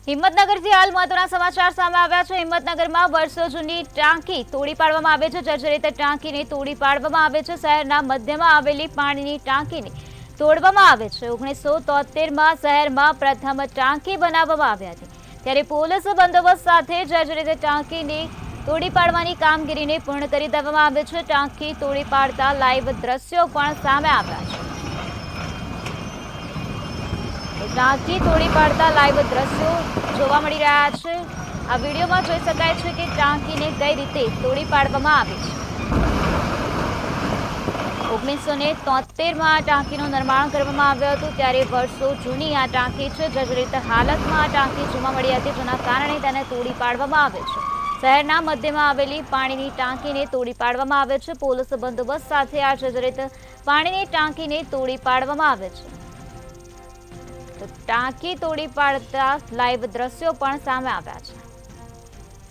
હિંમતનગરથી હાલ મહત્વના સમાચાર સામે આવ્યા છે। હિંમતનગરમાં વર્ષો જૂની ટાંકી તોડી પાડવામાં આવે છે। જર્જરિત ટાંકીને તોડી પાડવામાં આવે છે। શહેરના મધ્યમાં આવેલી પાણીની ટાંકીને તોડવામાં આવે છે। 1973માં શહેરમાં પ્રથમ ટાંકી બનાવવામાં આવી હતી, ત્યારે પોલીસ બંદોબસ્ત સાથે જર્જરિત ટાંકીને તોડી પાડવાની કામગીરીને પૂર્ણ કરી દેવામાં આવે છે। ટાંકી તોડી પાડતા લાઈવ દ્રશ્યો પણ સામે આવ્યા છે। ટાંકી તોડી પાડતા લાઈવ દ્રશ્યો જોવા મળી રહ્યા છે। આ વિડીયોમાં જોઈ શકાય છે કે ટાંકીને કઈ રીતે તોડી પાડવામાં આવી છે। 1973માં આ ટાંકીનું નિર્માણ કરવામાં આવ્યું હતું, ત્યારે વર્ષો જૂની આ ટાંકી છે। જર્જરિત હાલતમાં આ ટાંકી જોવા મળી હતી, જેના કારણે તેને તોડી પાડવામાં આવે છે। શહેરના મધ્યમાં આવેલી પાણીની ટાંકીને તોડી પાડવામાં આવે છે। પોલીસ બંદોબસ્ત સાથે આ જર્જરિત પાણીની ટાંકીને તોડી પાડવામાં આવે છે। ટાંકી તોડી પાડતા લાઈવ દ્રશ્યો પણ સામે આવ્યા છે।